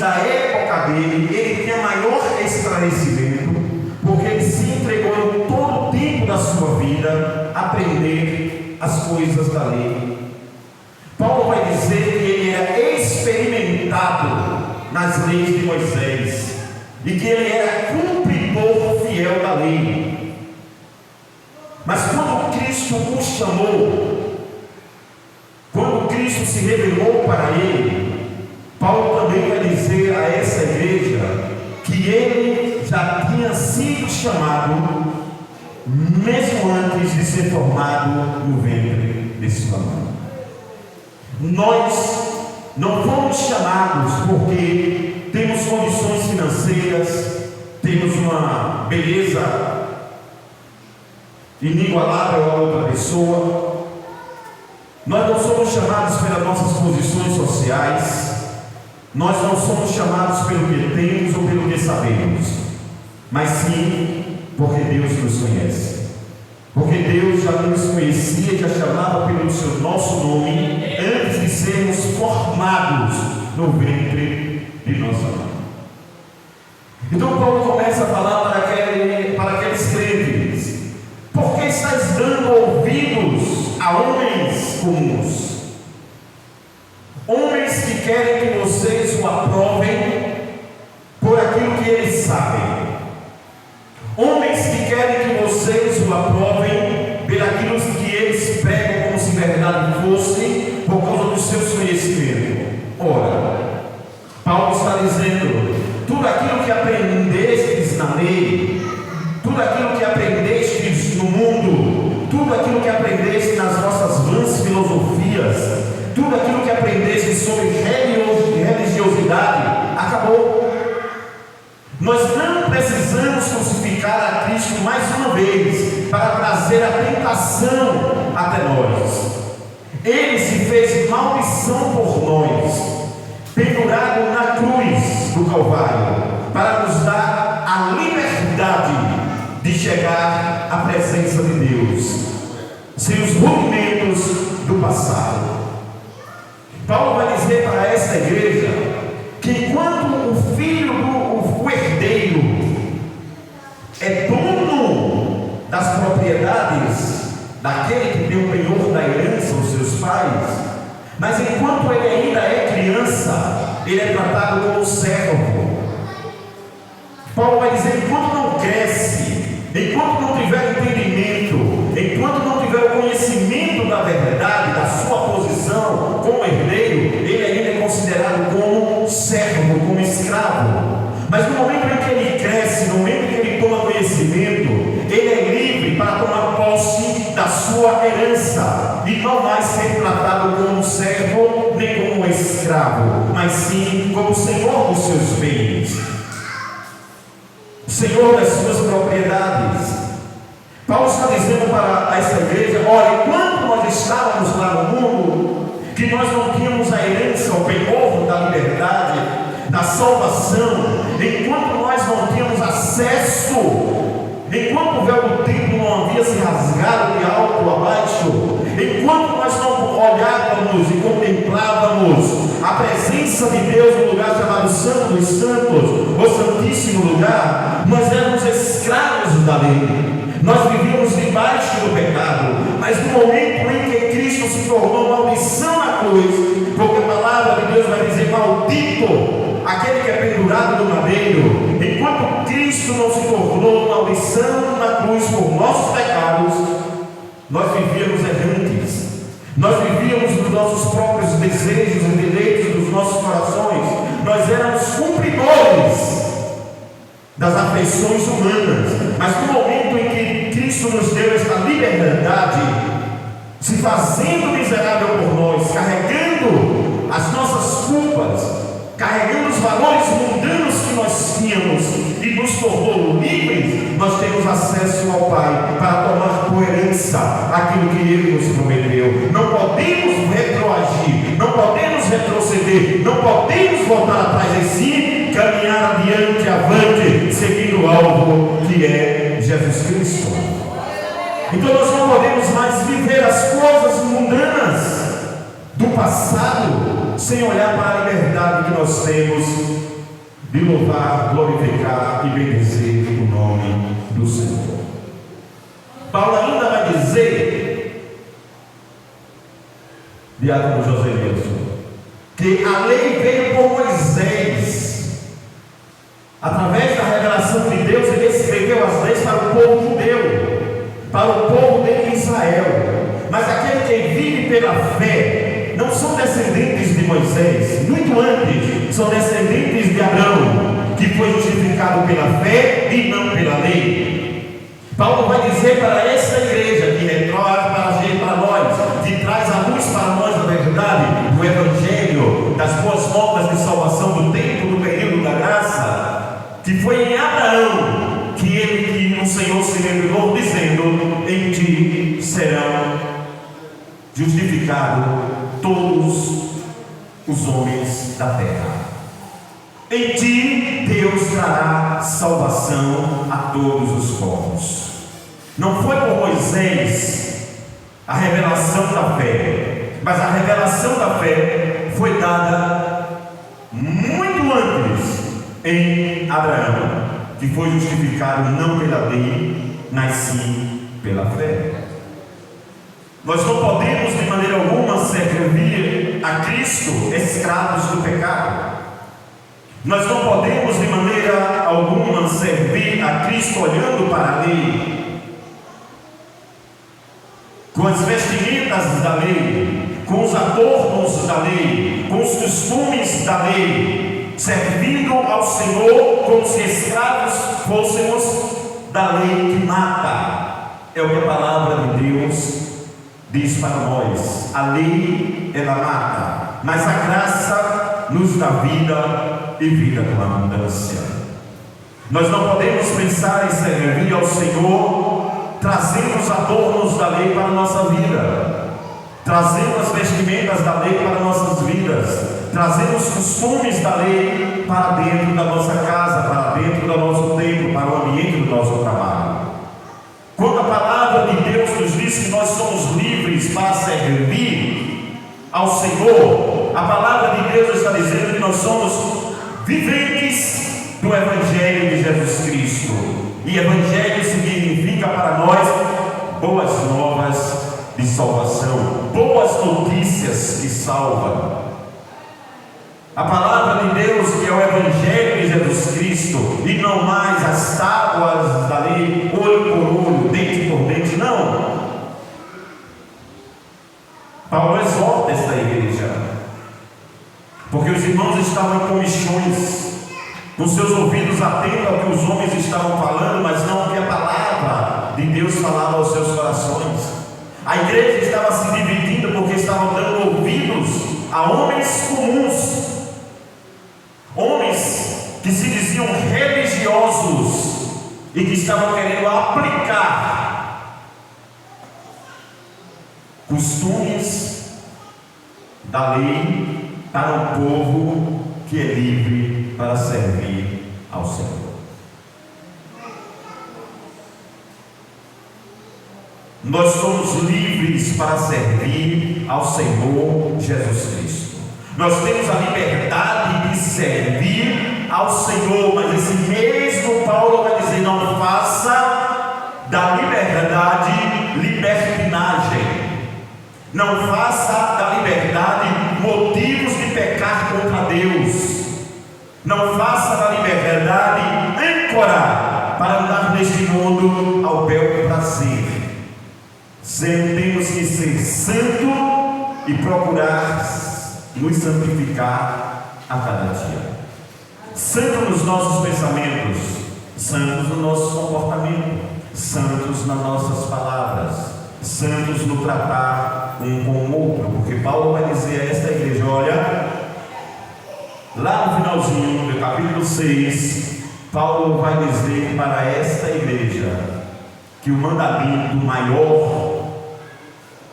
da época dele, ele tinha maior esclarecimento, porque ele se entregou em todo o tempo da sua vida a aprender as coisas da lei. Paulo vai dizer que ele era experimentado nas leis de Moisés e que ele era cumpridor fiel da lei. Mas quando Cristo o chamou, quando Cristo se revelou para ele, Paulo também vai dizer a essa igreja que ele já tinha sido chamado mesmo antes de ser formado no ventre de sua mãe. Nós não fomos chamados porque temos condições financeiras, temos uma beleza inigualável a outra pessoa. Nós não somos chamados pelas nossas posições sociais, nós não somos chamados pelo que temos ou pelo que sabemos, mas sim porque Deus nos conhece, porque Deus já nos conhecia, já chamava pelo seu nosso nome antes de sermos formados no ventre de nossa mãe. Então Paulo começa a falar para aqueles crentes: por que estás dando ouvidos a homens comuns? Homens que querem que vocês o aprovem por aquilo que eles sabem. Homens que querem que vocês o aprovem por aquilo que eles pregam como se verdade fosse, por causa dos seus conhecimentos. Ora, Paulo está dizendo: tudo aquilo que aprendestes na lei, tudo aquilo que aprendestes no mundo, tudo aquilo que aprendestes nas vossas vãs filosofias, tudo aquilo que aprendestes sobre religiosidade, acabou. Nós não precisamos crucificar a Cristo mais uma vez para trazer a tentação até nós. Ele se fez maldição por nós, pendurado na cruz do Calvário, para nos dar a liberdade de chegar à presença de Deus, sem os rudimentos do passado. Paulo vai dizer para esta igreja que enquanto o filho o herdeiro é dono das propriedades daquele que deu o penhor da herança aos seus pais, mas enquanto ele ainda é criança, ele é tratado como servo. Paulo vai dizer: enquanto não cresce, enquanto não tiver entendimento, enquanto não tiver o conhecimento da verdade, da sua posição como herdeiro, ele ainda é considerado como servo, como escravo. Mas no momento em que ele cresce, no momento em que ele toma conhecimento, ele é livre para tomar posse da sua herança e não mais ser tratado como servo nem como escravo, mas sim como senhor dos seus bens, senhor das suas propriedades. Paulo está dizendo para essa igreja: olha, enquanto nós estávamos lá no mundo, que nós não tínhamos a herança, o penhor da liberdade, da salvação, enquanto nós não tínhamos acesso, enquanto o véu do templo não havia se rasgado de alto a baixo, enquanto nós não olhávamos e contemplávamos a presença de Deus no lugar chamado Santo dos Santos, o Santíssimo Lugar, nós éramos escravos da lei. Nós vivíamos debaixo do pecado, mas no momento em que Cristo se tornou maldição na cruz, porque a palavra de Deus vai dizer: maldito aquele que é pendurado no madeiro, enquanto Cristo não se tornou maldição na cruz por nossos pecados, nós vivíamos errantes, nós vivíamos dos nossos próprios desejos e deleites dos nossos corações, nós éramos cumpridores das afeições humanas. Mas no momento em que Cristo nos deu esta liberdade, se fazendo miserável por nós, carregando as nossas culpas, carregando os valores mundanos que nós tínhamos e nos tornou livres, nós temos acesso ao Pai para tomar por herança aquilo que Ele nos prometeu. Não podemos retroagir, não podemos retroceder, não podemos voltar atrás, e sim caminhar adiante, avante, seguindo o alvo que é Jesus Cristo. Então nós não podemos mais viver as coisas mundanas do no passado, sem olhar para a liberdade que nós temos de louvar, glorificar e bendizer o nome do Senhor. Paulo ainda vai dizer, diácono José Wilson, que a lei veio por Moisés. Através da revelação de Deus, ele escreveu as leis para o povo judeu, para o povo de Israel. Mas aquele que vive pela fé não são descendentes de Moisés, muito antes, são descendentes de Abraão, que foi justificado pela fé e não pela lei. Paulo vai dizer para essa igreja que retrora para nós, que traz a luz para nós da verdade, do Evangelho, das boas novas de salvação do tempo, do período da graça, que foi em Abraão que o Senhor se revelou, dizendo: em ti serão justificados todos os homens da terra. Em ti Deus trará salvação a todos os povos. Não foi por Moisés a revelação da fé, mas a revelação da fé foi dada muito antes em Abraão, que foi justificado não pela lei, mas sim pela fé. Nós não podemos de maneira alguma servir a Cristo escravos do pecado. Nós não podemos de maneira alguma servir a Cristo olhando para a lei, com as vestimentas da lei, com os adornos da lei, com os costumes da lei, servindo ao Senhor como se escravos fôssemos da lei que mata. É o que a palavra de Deus diz para nós. A lei, ela mata, mas a graça nos dá vida e vida com abundância. Nós não podemos pensar em servir ao Senhor trazendo os adornos da lei para a nossa vida, trazendo as vestimentas da lei para nossas vidas, trazendo os costumes da lei para dentro da nossa casa, para dentro do nosso templo, para o ambiente do nosso trabalho. Quando a palavra de Deus nos diz que nós somos livres para servir ao Senhor, a palavra de Deus está dizendo que nós somos viventes do Evangelho de Jesus Cristo. E Evangelho significa para nós boas novas de salvação, boas notícias que salvam. A palavra de Deus, que é o Evangelho de Jesus Cristo, e não mais as tábuas da lei, olho por olho, dente por dente, não. Paulo exorta esta igreja, porque os irmãos estavam em comichões, com seus ouvidos atentos ao que os homens estavam falando, mas não ao que a palavra de Deus falava aos seus corações. A igreja estava se dividindo porque estavam dando ouvidos a homens comuns, homens que se diziam religiosos e que estavam querendo aplicar costumes da lei para um povo que é livre para servir ao Senhor. Nós somos livres para servir ao Senhor Jesus Cristo. Nós temos a liberdade de servir ao Senhor, mas esse mesmo Paulo vai dizer: não faça da liberdade libertinagem, não faça da liberdade motivos de pecar contra Deus, não faça da liberdade âncora para andar neste mundo ao bel prazer. Temos que ser santo e procurar nos santificar a cada dia. Santo nos nossos pensamentos, santos no nosso comportamento, santos nas nossas palavras, santos no tratar um com o outro, porque Paulo vai dizer a esta igreja, olha, lá no finalzinho do capítulo 6, Paulo vai dizer para esta igreja que o mandamento maior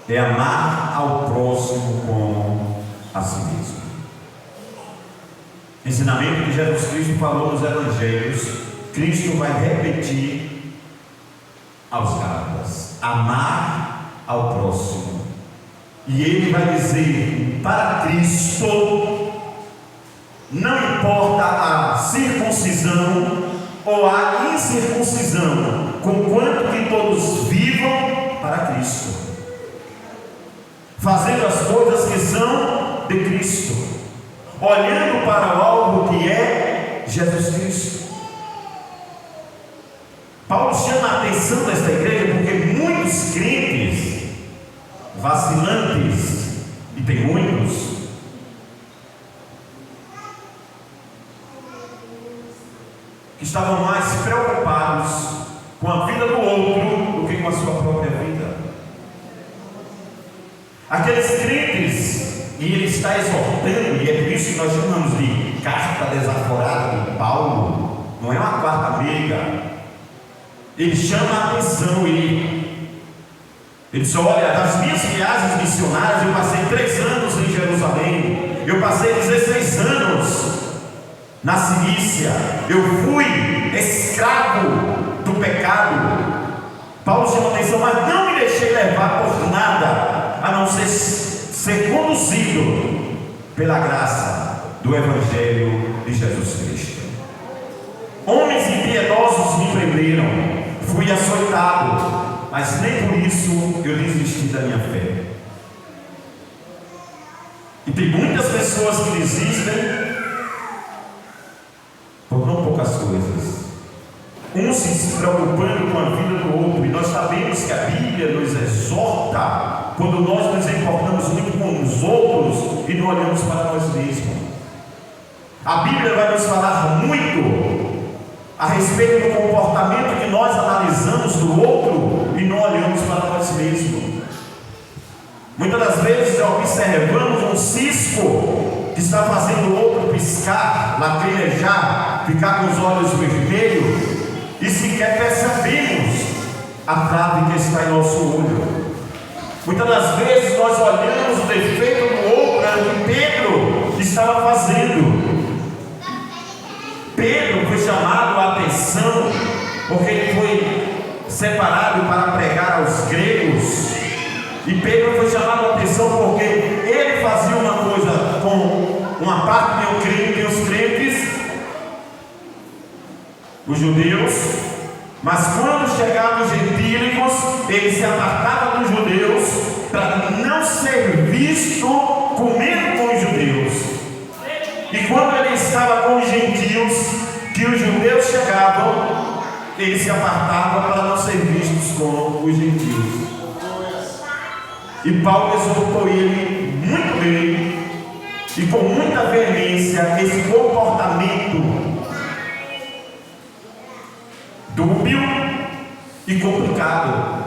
é amar ao próximo como a si mesmo. Ensinamento que Jesus Cristo falou nos evangelhos, Cristo vai repetir aos Gálatas: amar ao próximo. E ele vai dizer para Cristo, não importa a circuncisão ou a incircuncisão, conquanto que todos vivam para Cristo, fazendo as coisas que são de Cristo, olhando para o alvo que é Jesus Cristo. Paulo chama a atenção desta igreja porque muitos crentes vacilantes, e tem muitos, que estavam mais preocupados com a vida do outro do que com a sua própria vida. Aqueles crentes, e ele está exortando, e é por isso que nós chamamos de carta desaforada de Paulo, não é uma carta amiga. Ele chama a atenção, ele diz: olha, das minhas viagens missionárias, eu passei 3 anos em Jerusalém, eu passei 16 anos na Cilícia, eu fui escravo do pecado. Paulo chama a atenção, mas não me deixei levar por nada, a não ser conduzido pela graça do Evangelho de Jesus Cristo. Homens impiedosos me prenderam, fui açoitado, mas nem por isso eu desisti da minha fé. E tem muitas pessoas que desistem por não poucas coisas, um se preocupando com a vida do outro. E nós sabemos que a Bíblia nos exorta quando nós nos importamos muito com os outros e não olhamos para nós mesmos. A Bíblia vai nos falar muito a respeito do comportamento que nós analisamos do outro e não olhamos para nós mesmos. Muitas das vezes observamos um cisco que está fazendo o outro piscar, lacrimejar, ficar com os olhos vermelhos, e sequer percebemos a trave que está em nosso olho. Muitas das vezes nós olhamos o defeito do outro, era o que Pedro estava fazendo. Pedro foi chamado a atenção porque ele foi separado para pregar aos gregos, e Pedro foi chamado a atenção porque ele fazia uma coisa com uma parte de os crentes, os judeus, mas quando chegavam os gentílicos, ele se apartava dos judeus para não ser visto comendo com os judeus. E quando ele estava com os gentios, que os judeus chegavam, ele se apartava para não ser vistos com os gentios. E Paulo exortou ele muito bem e com muita veemência esse comportamento dúbio e complicado.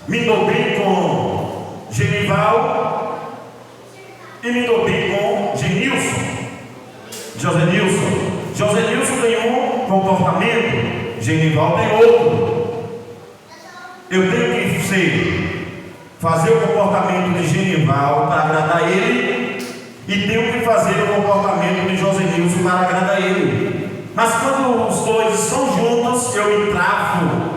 Me dou bem com Genival e me dou bem com José Nilson tem um comportamento, Genival tem outro. Eu tenho que fazer o comportamento de Genival para agradar ele, e tenho que fazer o comportamento de José Nilson para agradar ele. Mas quando os dois estão juntos, eu me travo,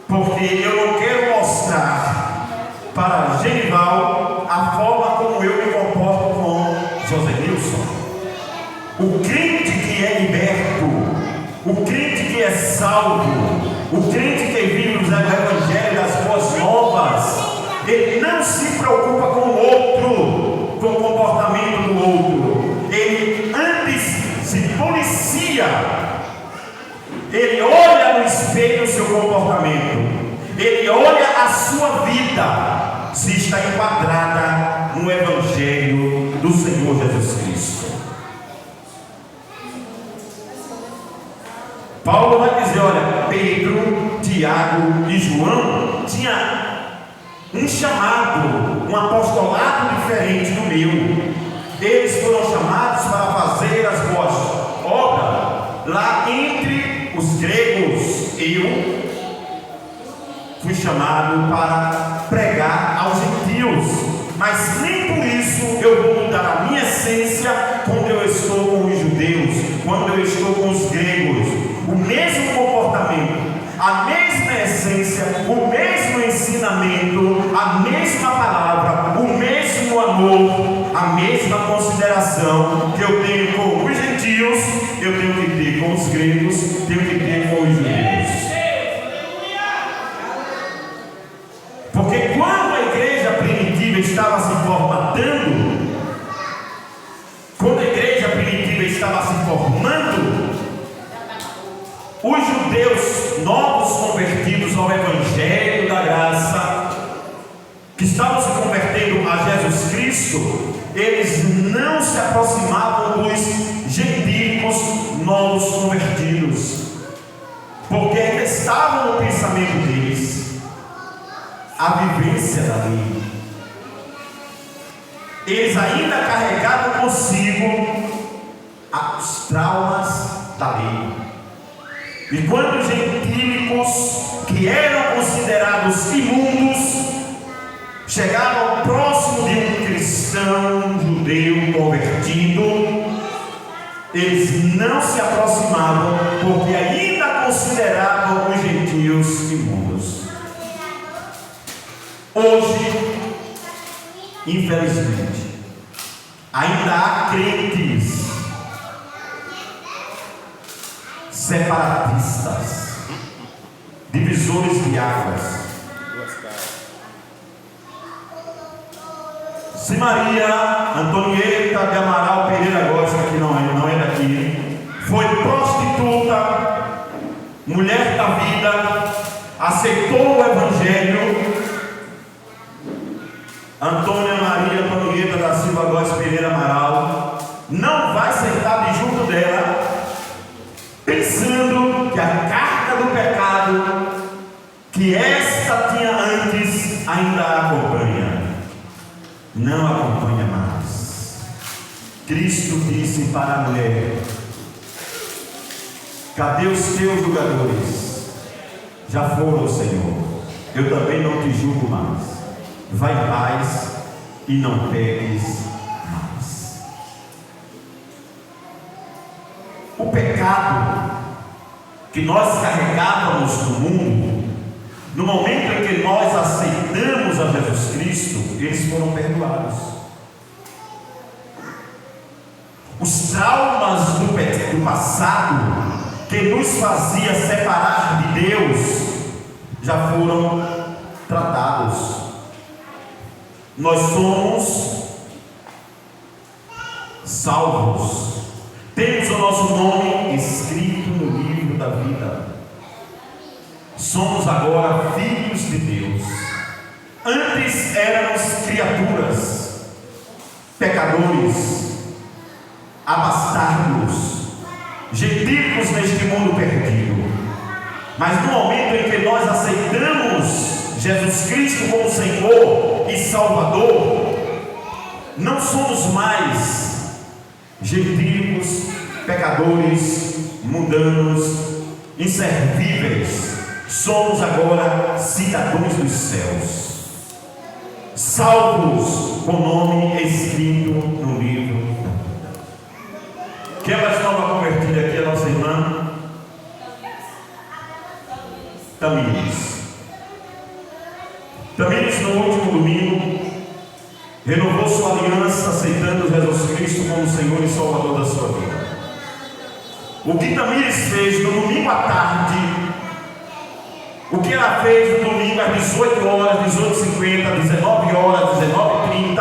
porque eu não quero mostrar para Genival a forma como eu me comporto com José Nilson. O crente que é liberto, o crente que é salvo, o crente que vive o Evangelho das boas novas, ele não se preocupa com o outro, com o comportamento do outro. Ele antes se policia, ele olha no espelho o seu comportamento, ele olha a sua vida, se está enquadrada no Evangelho do Senhor Jesus Cristo. Paulo vai dizer: olha, Pedro, Tiago e João tinha um chamado, um apostolado diferente do meu. Eles foram chamados para fazer as boas obras lá entre os gregos. Eu fui chamado para pregar aos gentios, mas nem por isso eu vou mudar a minha essência quando eu estou com os judeus, quando eu estou com os gregos. O mesmo comportamento, a mesma essência, o mesmo ensinamento, a mesma palavra, a amor, a mesma consideração que eu tenho com os gentios, eu tenho que ter com os gregos, tenho que ter com os judeus. Porque quando a igreja primitiva estava se formatando, quando a igreja primitiva estava se formando, os judeus novos convertidos ao Evangelho da Graça, que estavam se convertendo a Jesus Cristo, eles não se aproximavam dos gentílicos novos convertidos, porque ainda estavam no pensamento deles a vivência da lei. Eles ainda carregavam consigo os traumas da lei. E quando os gentílicos, que eram considerados imundos, chegavam próximo de um cristão judeu convertido, eles não se aproximavam, porque ainda consideravam os gentios imundos. Hoje, infelizmente, ainda há crentes separatistas, divisores de águas. Se Maria Antonieta de Amaral Pereira Gosta, que não é daqui, foi prostituta, mulher da vida, aceitou o Evangelho, Antônia Maria Antonieta da Silva Góes Pereira Amaral não vai sentar de junto dela, pensando que a carga do pecado que esta tinha antes ainda a acompanha. Não acompanha mais. Cristo disse para a mulher: cadê os teus julgadores? Já foram, Senhor. Eu também não te julgo mais. Vai em paz e não peques mais. O pecado que nós carregávamos no mundo, no momento em que nós aceitamos a Jesus Cristo, eles foram perdoados. Os traumas do passado, que nos fazia separar de Deus, já foram tratados. Nós somos salvos, temos o nosso nome escrito no livro da vida. Somos agora filhos de Deus. Antes éramos criaturas, pecadores, abastardos, gentílicos neste mundo perdido. Mas no momento em que nós aceitamos Jesus Cristo como Senhor e Salvador, não somos mais gentílicos, pecadores, mundanos, inservíveis. Somos agora cidadãos dos céus, salvos com o nome escrito no livro. Quem é mais nova convertida aqui? A nossa irmã Tamires. Tamires, no último domingo, renovou sua aliança, aceitando Jesus Cristo como Senhor e Salvador da sua vida. O que Tamires fez no domingo à tarde, o que ela fez no domingo às 18 horas, 18h50, 19 horas, 19h30,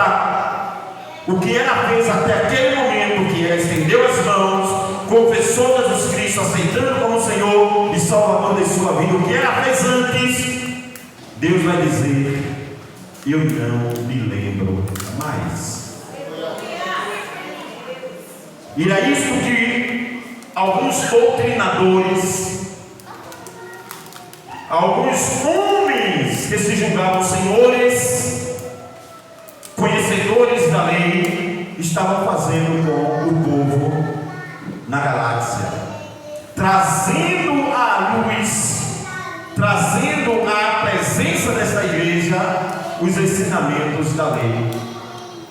o que ela fez até aquele momento, que ela estendeu as mãos, confessou Jesus Cristo, aceitando como Senhor e Salvador de sua vida, o que ela fez antes, Deus vai dizer: eu não me lembro mais. E é isso que alguns doutrinadores, alguns homens que se julgavam senhores, conhecedores da lei, estavam fazendo com o povo na galáxia, trazendo à luz, trazendo à presença desta igreja os ensinamentos da lei,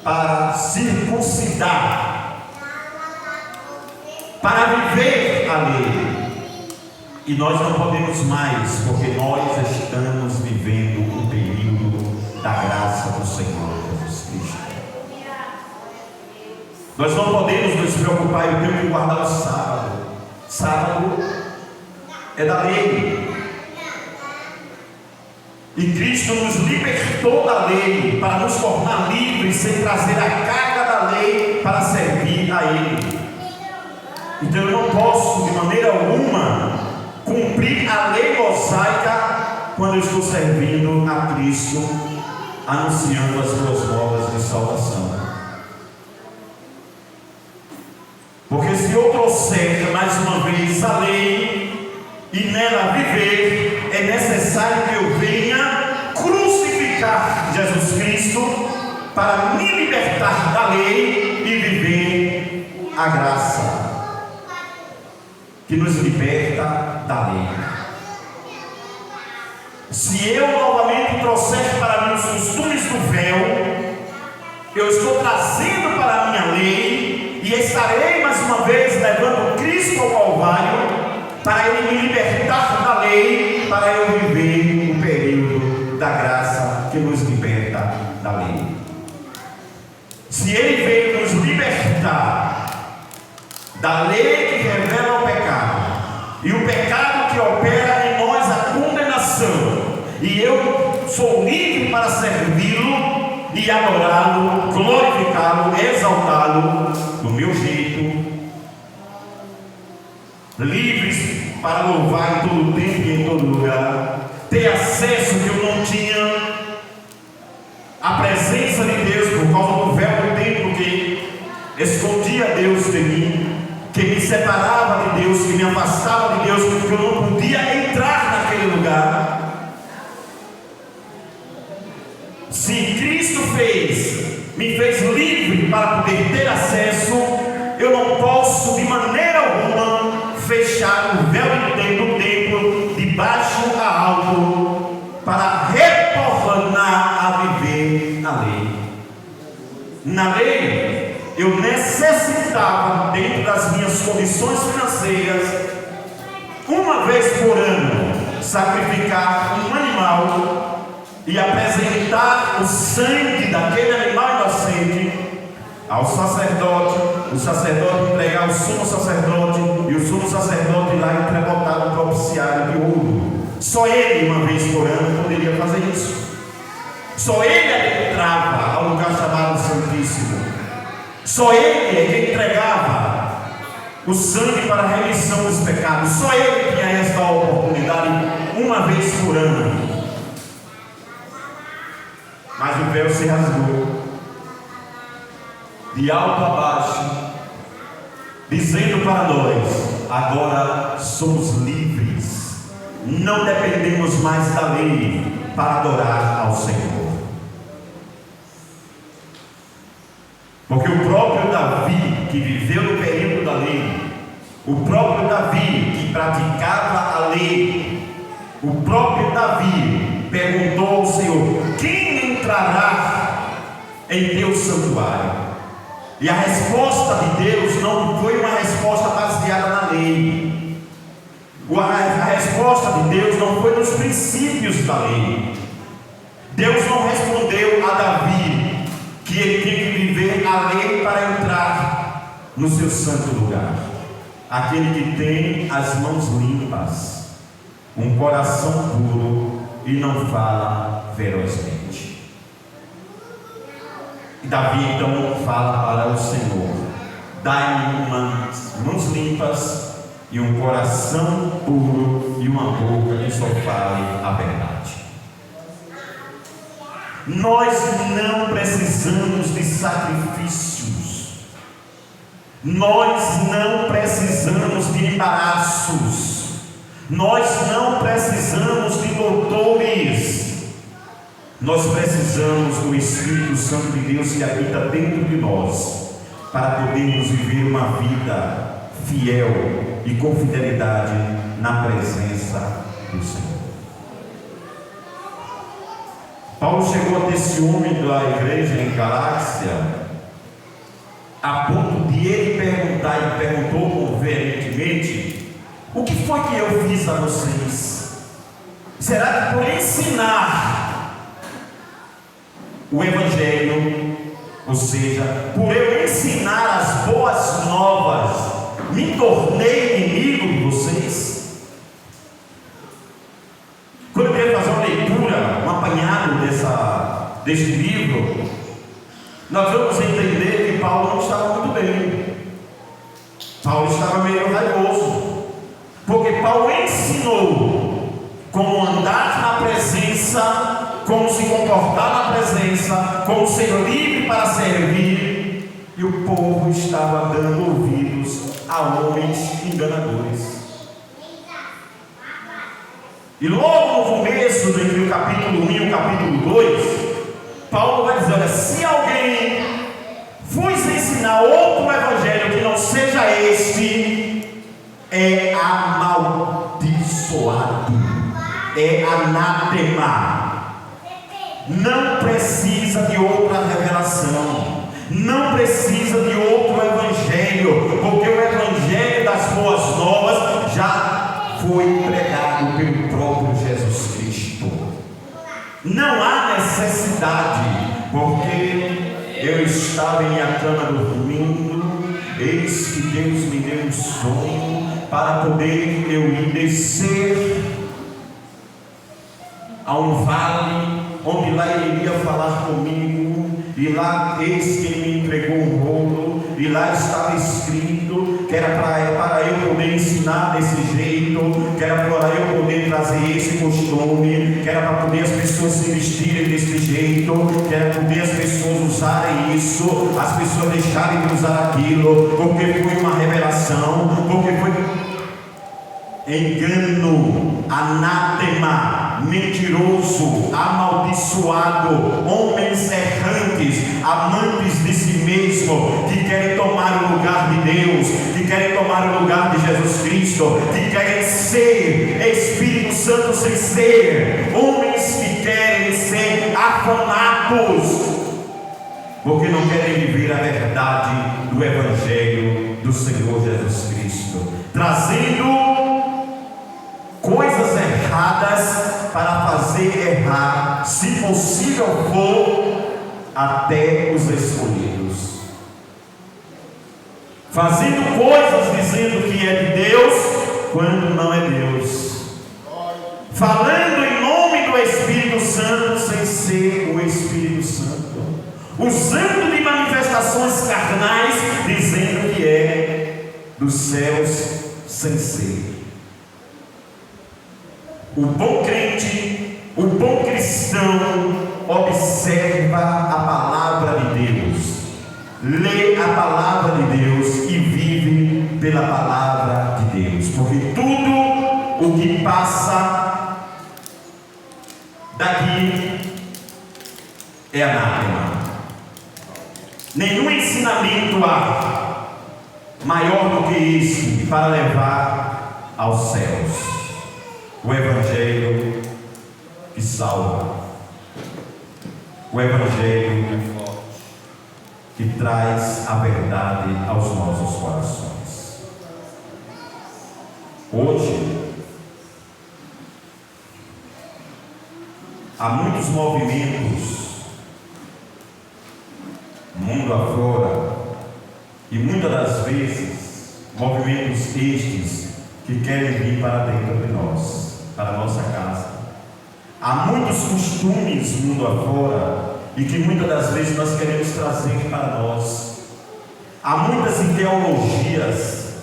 para circuncidar, para viver a lei. E nós não podemos mais, porque nós estamos vivendo o período da graça do Senhor Jesus Cristo. Nós não podemos nos preocupar, eu tenho que guardar o sábado. Sábado é da lei. E Cristo nos libertou da lei para nos tornar livres, sem trazer a carga da lei para servir a Ele. Então eu não posso de maneira alguma cumprir a lei mosaica quando eu estou servindo a Cristo, anunciando as boas novas de salvação. Porque se eu trouxer mais uma vez a lei e nela viver, é necessário que eu venha crucificar Jesus Cristo para me libertar da lei e viver a graça que nos liberta da lei. Se eu novamente trouxer para mim os costumes do véu, eu estou trazendo para a minha lei e estarei mais uma vez levando Cristo ao Calvário para Ele me libertar da lei, para eu viver o período da graça que nos liberta da lei. Se Ele veio nos libertar da lei que revela o pecado, e o pecado que opera em nós a condenação, e eu sou livre para servi-lo e adorá-lo, glorificá-lo, exaltá-lo do meu jeito, livres para louvar em todo tempo e em todo lugar, ter acesso que eu não tinha à presença de Deus por causa do véu do templo que escondia Deus de mim, que me separava de Deus, que me afastava de Deus, porque eu não podia entrar naquele lugar. Se Cristo me fez livre para poder ter acesso, eu não posso de maneira alguma fechar o véu do templo de baixo a alto para retornar a viver na lei. Na lei, eu necessitava, dentro das minhas condições financeiras, uma vez por ano, sacrificar um animal e apresentar o sangue daquele animal inocente ao sacerdote, o sacerdote entregar ao sumo sacerdote, e o sumo sacerdote lá entrebotar o propiciário de ouro. Só ele, uma vez por ano, poderia fazer isso. Só ele adentrava ao lugar chamado Santíssimo. Só ele é que entregava o sangue para a remissão dos pecados. Só ele tinha esta oportunidade uma vez por ano. Mas o véu se rasgou de alto a baixo, dizendo para nós: agora somos livres, não dependemos mais da lei para adorar ao Senhor. Porque o próprio Davi, que viveu no período da lei, o próprio Davi, que praticava a lei, o próprio Davi perguntou ao Senhor: quem entrará em teu santuário? E a resposta de Deus não foi uma resposta baseada na lei. A resposta de Deus não foi nos princípios da lei. Deus não respondeu a Davi que ele tinha que viver a lei para entrar no seu santo lugar. Aquele que tem as mãos limpas, um coração puro e não fala ferozmente. E Davi então fala para o Senhor: dai-me umas mãos limpas e um coração puro e uma boca que só fale a verdade. Nós não precisamos de sacrifícios, nós não precisamos de embaraços, nós não precisamos de doutores. Nós precisamos do Espírito Santo de Deus que habita dentro de nós, para podermos viver uma vida fiel e com fidelidade na presença do Senhor. Paulo chegou a ter ciúme da igreja em Galácia, a ponto de ele perguntar, e perguntou convenientemente: o que foi que eu fiz a vocês? Será que por ensinar o Evangelho Ou seja, por eu ensinar as boas novas, me tornei inimigo de vocês? Quando eu queria fazer uma leitura, um apanhado deste livro, nós vamos entender que Paulo não estava muito bem. Paulo estava meio raivoso, porque Paulo ensinou como andar na presença, como se comportar na presença, como ser livre para servir, e o povo estava dando ouvidos a homens enganadores. E logo no começo, entre o capítulo 1 e o capítulo 2, Paulo vai dizer: olha, se alguém vos ensinar outro evangelho que não seja este, é amaldiçoado, é anátema. Não precisa de outra revelação, não precisa de outro evangelho, porque o evangelho das boas novas já foi pregado pelo próprio Jesus Cristo. Não há necessidade, porque eu estava em minha cama dormindo, eis que Deus me deu um sonho para poder eu ir descer a um vale, onde lá ele iria falar comigo, e lá eis que ele me entregou um rolo, e lá estava escrito que era para eu poder ensinar desse jeito, que era para eu poder trazer esse costume, que era para poder as pessoas se vestirem desse jeito, que era para poder as pessoas usarem isso, as pessoas deixarem de usar aquilo, porque foi uma revelação, porque foi engano, anátema, mentiroso, amaldiçoado, homens errantes, amantes de si mesmo, que querem tomar o lugar de Deus, que querem tomar o lugar de Jesus Cristo, que querem ser Espírito Santo sem ser, homens que querem ser afamados, porque não querem viver a verdade do Evangelho do Senhor Jesus Cristo, trazendo coisas erradas para fazer errar, se possível for, até os escolhidos, fazendo coisas dizendo que é de Deus, quando não é Deus, falando em nome do Espírito Santo, sem ser o Espírito Santo, usando de manifestações carnais, dizendo que é dos céus, sem ser. O bom crente, o bom cristão, observa a palavra de Deus, lê a palavra de Deus e vive pela palavra de Deus, porque tudo o que passa daqui é anátema. Nenhum ensinamento há maior do que esse para levar aos céus. O Evangelho que salva, o Evangelho que traz a verdade aos nossos corações. Hoje, há muitos movimentos, mundo afora, e muitas das vezes, movimentos estes que querem vir para dentro de nós, para a nossa casa. Há muitos costumes mundo afora e que muitas das vezes nós queremos trazer para nós. Há muitas ideologias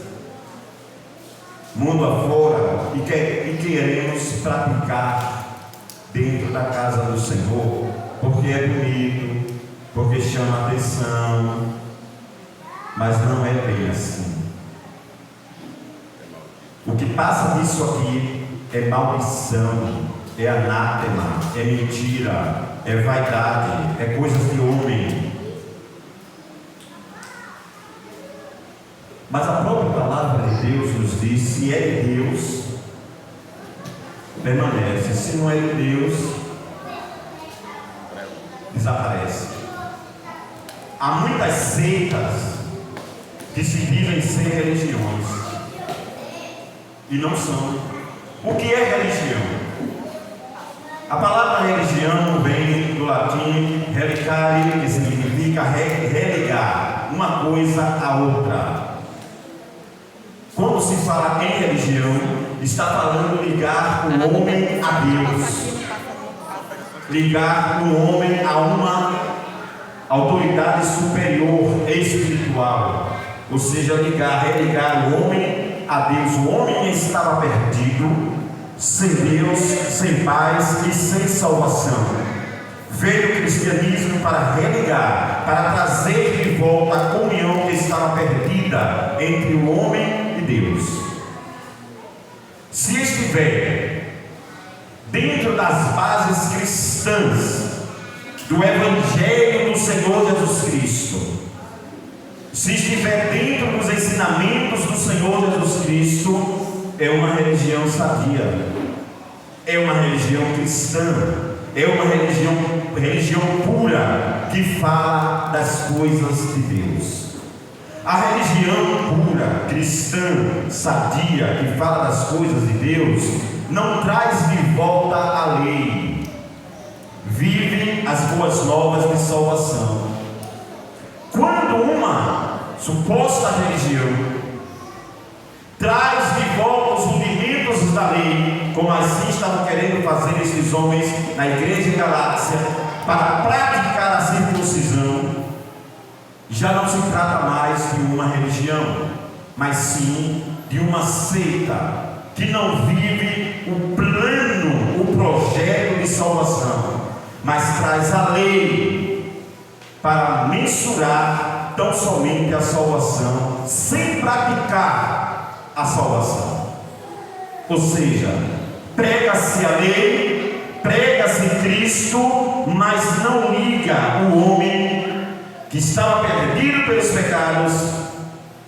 mundo afora e queremos praticar dentro da casa do Senhor, porque é bonito, porque chama atenção, mas não é bem assim. O que passa disso aqui é maldição, é anátema, é mentira, é vaidade, é coisas de homem. Mas a própria palavra de Deus nos diz: se é de Deus, permanece, se não é de Deus, desaparece. Há muitas seitas que se dizem ser religiões e não são. O que é religião? A palavra religião vem do latim relicare, que significa significa religar uma coisa à outra. Quando se fala em religião, está falando ligar o homem a Deus, ligar o homem a uma autoridade superior espiritual, ou seja, religar o homem a Deus. O homem estava perdido, sem Deus, sem paz e sem salvação. Veio o cristianismo para religar, para trazer de volta a comunhão que estava perdida entre o homem e Deus. Se estiver dentro das bases cristãs do Evangelho do Senhor Jesus Cristo, se estiver dentro dos ensinamentos do Senhor Jesus Cristo, é uma religião sadia, é uma religião cristã, é uma religião pura, que fala das coisas de Deus. A religião pura, cristã, sadia, que fala das coisas de Deus, não traz de volta a lei, vive as boas novas de salvação. Quando uma suposta religião traz de volta os rudimentos da lei, como assim estavam querendo fazer esses homens na igreja de Galácia, para praticar a circuncisão, já não se trata mais de uma religião, mas sim de uma seita que não vive o plano, o projeto de salvação, mas traz a lei para mensurar tão somente a salvação, sem praticar a salvação. Ou seja, prega-se a lei, prega-se Cristo, mas não liga o homem que estava perdido pelos pecados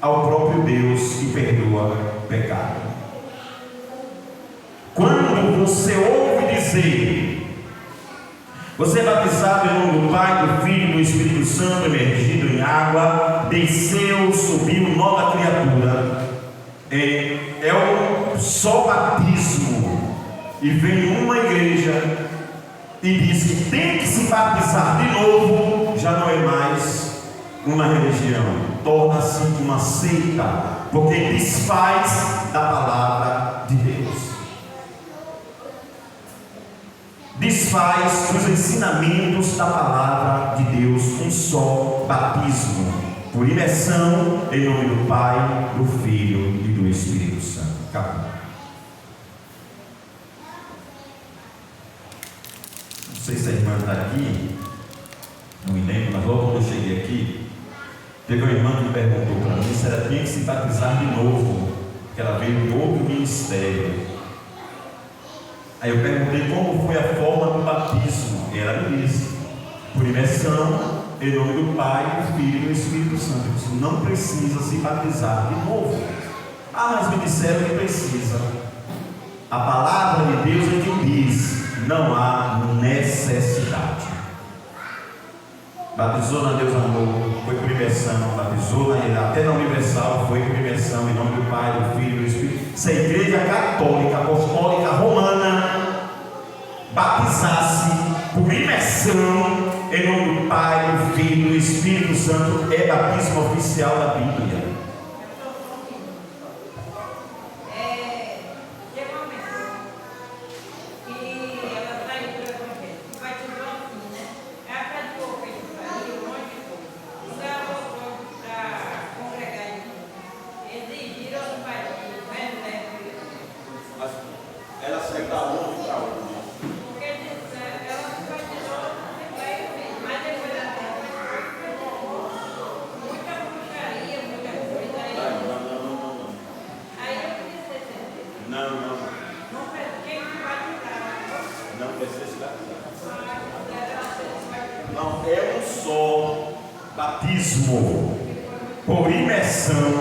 ao próprio Deus que perdoa o pecado. Quando você ouve dizer: você é batizado em nome do Pai, do Filho e do Espírito Santo, emergido em água, desceu, subiu, nova criatura, é o só batismo, e vem uma igreja e diz que tem que se batizar de novo, já não é mais uma religião, torna-se uma seita, porque desfaz da palavra de Deus, desfaz dos ensinamentos da palavra de Deus. Um só batismo, por imersão, em nome do Pai, do Filho e do Espírito Santo. Acabou. Não sei se a irmã está aqui, não me lembro, mas logo quando eu cheguei aqui, teve uma irmã que me perguntou para mim se ela tinha que se batizar de novo, porque ela veio de outro ministério. Aí eu perguntei como foi a forma do batismo, e ela me disse: por imersão, em nome do Pai, do Filho e do Espírito Santo. Eu disse: não precisa se batizar de novo. Ah, mas me disseram que precisa. A palavra de Deus é que diz: não há necessidade. Batizou na Deus Amor, foi por imersão. Batizou até na Universal, foi por imersão, em nome do Pai, do Filho e do Espírito. Se a Igreja Católica Apostólica Romana batizasse por imersão em nome do Pai, do Filho e do Espírito Santo, é batismo oficial da Bíblia. Não, é um só batismo por imersão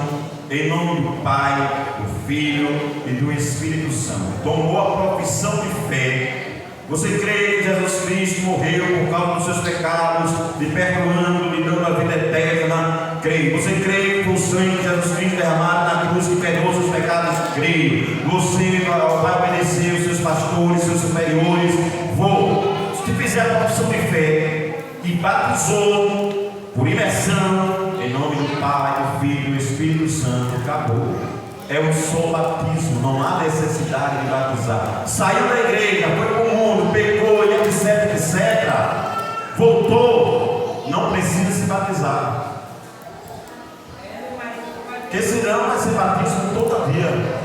em nome do Pai, do Filho e do Espírito Santo. Tomou a profissão de fé. Você crê que Jesus Cristo morreu por causa dos seus pecados, lhe perdoando, lhe dando a vida eterna? Creio. Você crê que o sangue de Jesus Cristo derramado na cruz que perdoa os seus pecados? Creio. Você vai obedecer os seus pastores, seus superiores? Vou. Se fizer a profissão de fé e batizou por imersão, em nome do Pai, do Filho e do Espírito Santo, acabou. É um só batismo, não há necessidade de batizar. Saiu da igreja, foi para o mundo, pecou, e etc, etc. Voltou, não precisa se batizar. Porque senão vai ser batismo todavia.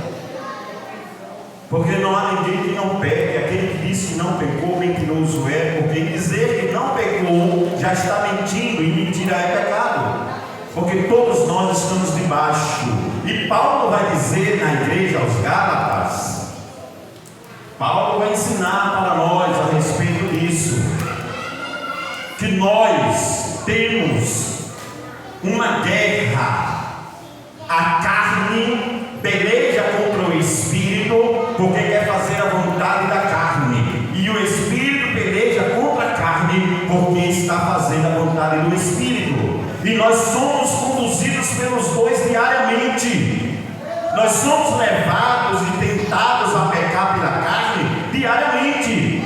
Porque não há ninguém que não peque. Aquele que diz que não pecou, mentiroso é. Porque dizer que não pecou já está mentindo, e mentira é pecado. Porque todos nós estamos debaixo. E Paulo vai dizer na igreja aos Gálatas, Paulo vai ensinar para nós a respeito disso, que nós temos uma guerra. A carne peleja contra o Espírito, porque quer fazer a vontade da carne, e o Espírito peleja contra a carne, porque está fazendo a vontade do Espírito. E nós somos conduzidos pelos dois diariamente. Nós somos levados e tentados a pecar pela carne diariamente,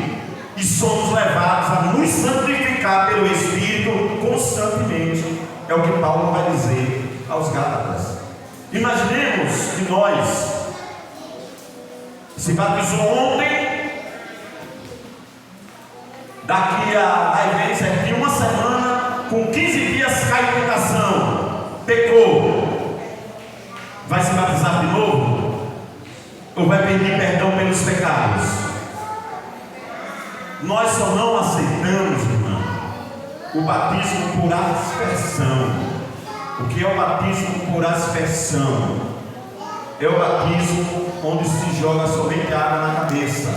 e somos levados a nos santificar pelo Espírito constantemente. É o que Paulo vai dizer aos Gálatas. Imaginemos que nós se batizou ontem, daqui a uma semana, com 15 dias cai em tentação, pecou, vai se batizar de novo? Ou vai pedir perdão pelos pecados? Nós só não aceitamos, irmão, o batismo por aspersão. O que é o batismo por aspersão? É o batismo onde se joga somente água na cabeça,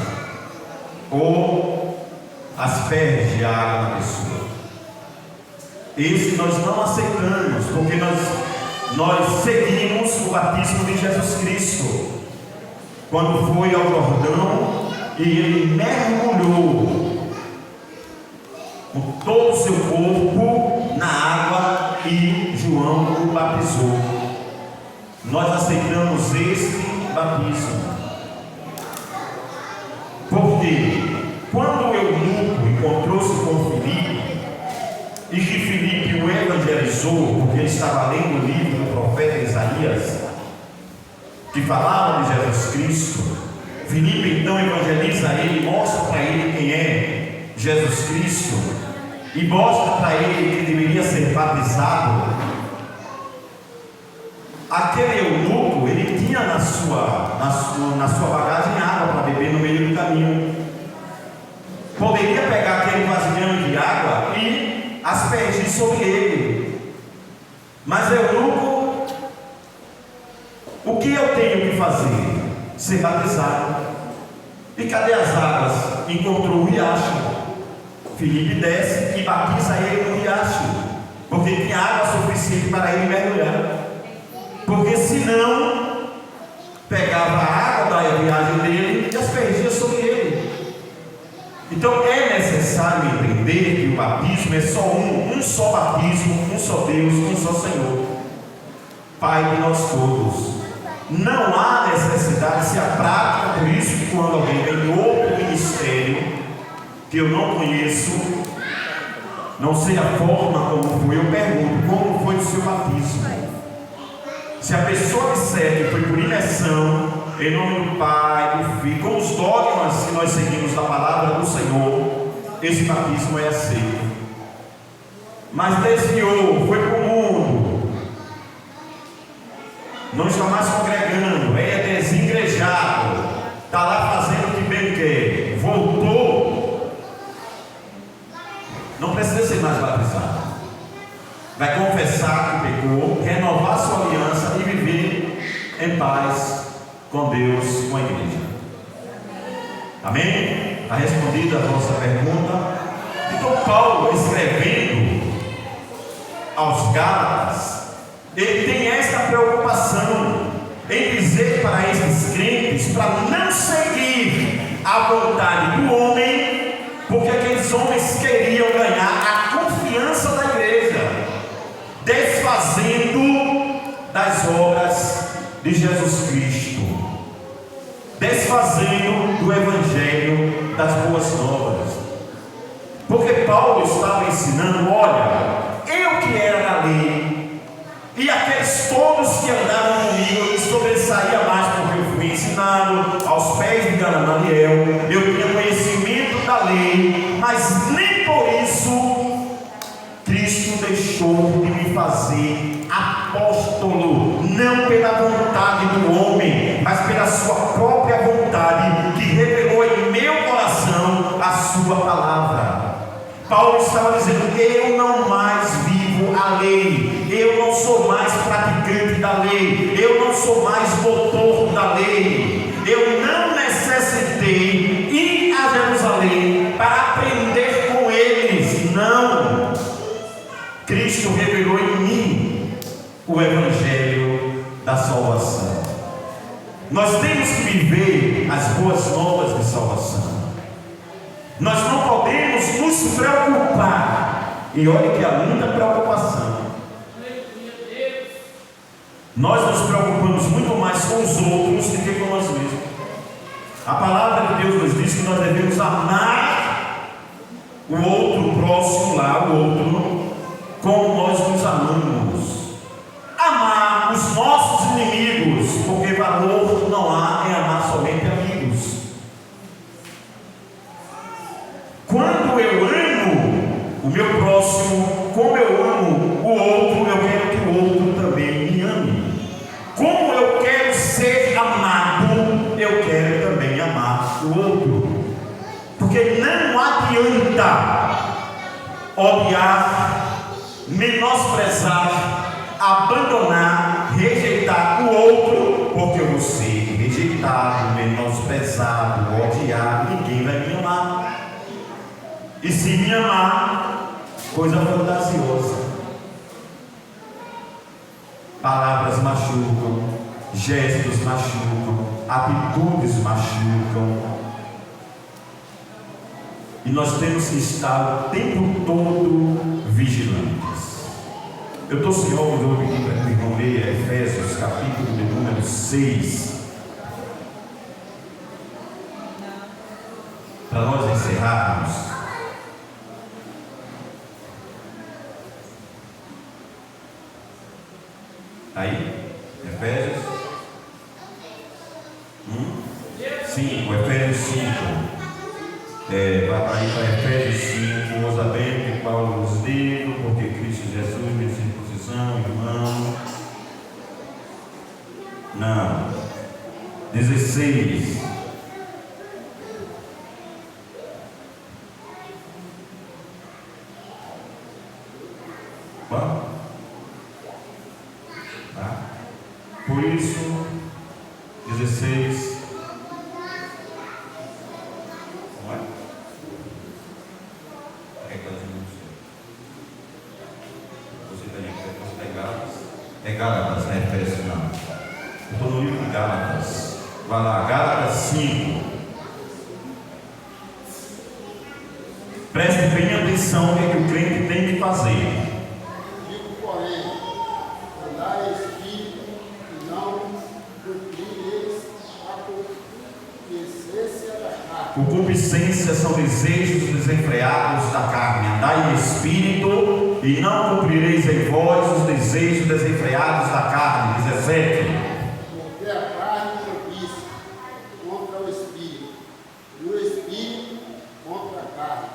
ou asperge água na pessoa. Esse nós não aceitamos, porque nós seguimos o batismo de Jesus Cristo, quando foi ao Jordão e ele mergulhou com todo o seu corpo na água, e João o batizou. Nós aceitamos este batismo, porque quando o eunuco encontrou-se com Filipe, e que Filipe o evangelizou, porque ele estava lendo o livro do profeta Isaías, que falava de Jesus Cristo, Filipe então evangeliza ele, mostra para ele quem é Jesus Cristo, e mostra para ele que deveria ser batizado. Aquele eunuco, ele tinha na sua bagagem água para beber no meio do caminho. Poderia pegar aquele vasilhame de água e aspergir sobre ele. Mas eunuco, o que eu tenho que fazer? Ser batizado. E cadê as águas? Encontrou o riacho. Filipe desce e batiza ele no riacho, porque tinha água suficiente para ele mergulhar. Porque senão pegava a água da viagem dele e aspergia sobre ele. Então é necessário entender que o batismo é só um só batismo, um só Deus, um só Senhor, Pai de nós todos. Não há necessidade, se a prática, por isso que quando alguém vem de outro ministério que eu não conheço, não sei a forma como foi, eu pergunto, como foi o seu batismo? Se a pessoa disser que foi por imersão, em nome do Pai, do Filho, com os dogmas que nós seguimos da palavra do Senhor, esse batismo é aceito. Mas desviou, foi para o mundo, não está mais congregando, é desengrejado, está lá fazendo o que bem quer, voltou, não precisa ser mais batizado. Vai confessar que pecou, renovar sua aliança e viver em paz com Deus, com a igreja. Amém? Está respondida a nossa pergunta. Então Paulo, escrevendo aos Gálatas, ele tem esta preocupação em dizer para esses crentes para não seguir a vontade do homem, porque aqueles homens queriam ganhar a confiança da igreja, desfazendo das obras de Jesus Cristo, desfazendo do Evangelho das boas novas. Porque Paulo estava ensinando: olha, eu que era E aqueles todos que andavam comigo, eu sobressaía mais porque eu fui ensinado aos pés de Gamaliel, eu tinha conhecimento da lei, mas nem por isso Cristo deixou de me fazer apóstolo, não pela vontade do homem, mas pela sua própria vontade, que revelou em meu coração a sua palavra. Paulo estava dizendo: eu não mais vivo a lei, eu não sou mais praticante da lei, eu não sou mais doutor da lei, eu não necessitei ir a Jerusalém para aprender com eles, não. Cristo revelou em mim o evangelho da salvação. Nós temos que viver as boas novas de salvação. Nós não podemos nos preocupar, e olha que há muita preocupação. Nós nos preocupamos muito mais com os outros do que com nós mesmos. A palavra de Deus nos diz que nós devemos amar o outro próximo lá, o outro, como nós nos amamos. Amar os nossos inimigos, porque valor não há em amar somente amigos. Quando eu amo o meu próximo, como eu amo o outro, eu quero que o outro também me ame. Como eu quero ser amado, eu quero também amar o outro. Porque não adianta odiar, menosprezar, abandonar, rejeitar o outro, porque eu vou ser rejeitado, menosprezado, odiado, ninguém vai me amar. E se me amar, coisa fantasiosa. Palavras machucam, gestos machucam, atitudes machucam. E nós temos que estar o tempo todo vigilantes. Eu estou sem óculos, eu vou pedir para que o irmão leia Efésios, capítulo de número 6. Para nós encerrarmos. Aí, Efésios 5, Efésios 5. Vai para Efésios 5, ousa bem que Paulo nos digo, porque Cristo Jesus me circuncisão, irmão. Não. 16. Qual? Por isso, 16. Não é? Você tem Gálatas? É Gálatas, não é Efésios, não. Eu estou no livro de Gálatas. Vai lá, Gálatas 5. Preste bem atenção no que o crente tem que fazer. Concupiscência são desejos desenfreados da carne. Andai em espírito, e não cumprireis em vós os desejos desenfreados da carne. 17. Porque a carne propicia contra o espírito, e o espírito contra a carne.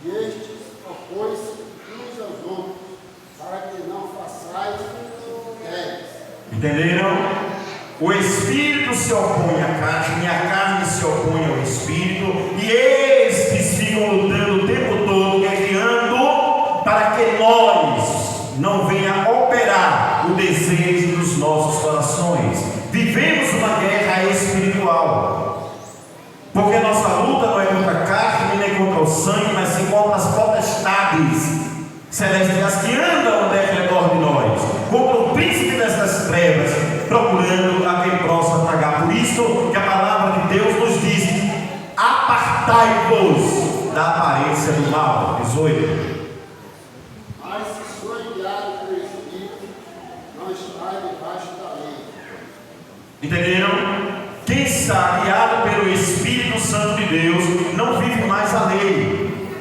E estes opõem-se uns aos outros, para que não façais o que queres. Entenderam? O espírito se opõe à carne, e a carne se opõe ao espírito, e estes ficam lutando o tempo todo, guerreando, para que nós não venha operar o desejo dos nossos corações. Vivemos uma guerra espiritual, porque nossa luta não é contra a carne, nem contra o sangue, mas sim contra as potestades celestiais que andam ao redor de nós, contra o príncipe dessas trevas, procurando a quem possa tragar. Por isso que a palavra de Deus nos diz: apartai-vos da aparência do mal. 18. Mas se sou enviado pelo Espírito, não está debaixo da lei. Entenderam? Quem está guiado pelo Espírito Santo de Deus não vive mais a lei.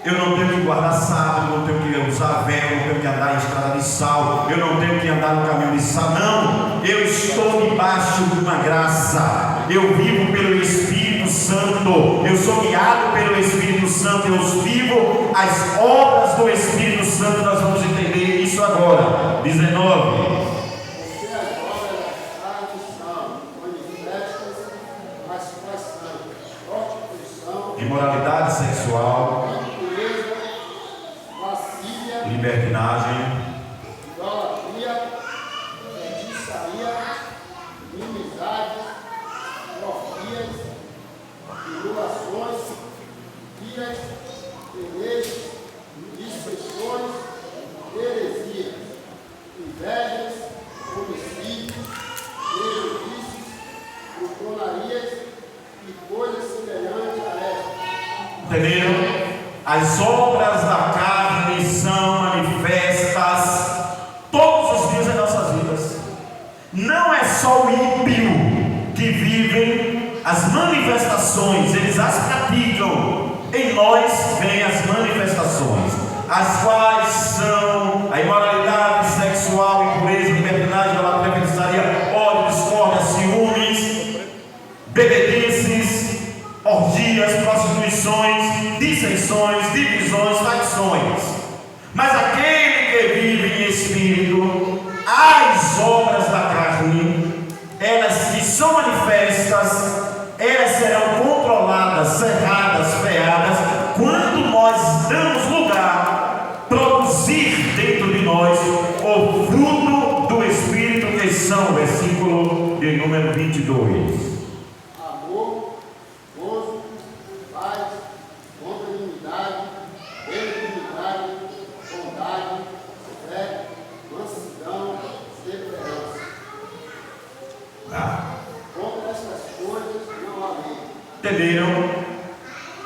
Eu não tenho que guardar sábado, eu não tenho que usar véu, eu não tenho que andar em estrada de sal, eu não tenho que andar no caminho de sal. Não, eu estou debaixo de uma graça. Eu vivo pelo Espírito Santo, eu sou guiado pelo Espírito Santo, eu vivo as obras do Espírito Santo. Nós vamos entender isso agora. 19. Imoralidade sexual, libertinagem, idolatria, feitiçaria, inimizades, porfias, violações, iras, pelejas, dissensões, heresias, invejas, homicídios, eredices, profanarias e coisas semelhantes a estas. Entenderam? As obras da carne são manifestas todos os dias das nossas vidas. Não é só o ímpio que vivem as manifestações, eles as praticam. Em nós vêm as manifestações, as quais são a imoralidade sexual, impureza, libertinagem, idolatria, feitiçaria, ódio, discórdia, ciúmes, bebedices, orgias, prostituições, dissensões, divisões, facções. Mas aquele que vive em espírito, as obras da carne, elas que são manifestas, elas serão controladas, cerradas, freadas, quando nós damos lugar, produzir dentro de nós o fruto do Espírito, que são, versículo de número 22. Entenderam?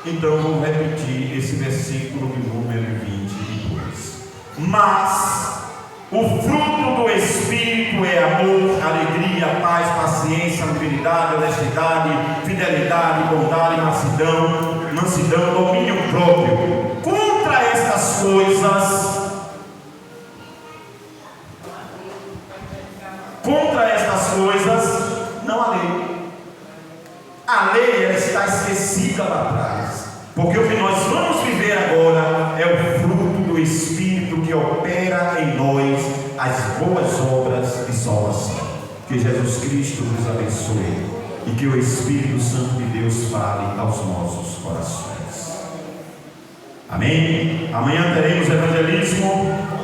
Então vou repetir esse versículo de número 22. Mas o fruto do Espírito é amor, alegria, paz, paciência, amabilidade, honestidade, fidelidade, bondade, mansidão, domínio próprio. Contra estas coisas não há lei. A lei, ela está esquecida lá atrás, porque o que nós vamos viver agora é o fruto do Espírito que opera em nós as boas obras de salvação. Que Jesus Cristo nos abençoe e que o Espírito Santo de Deus fale aos nossos corações. Amém? Amanhã teremos evangelismo.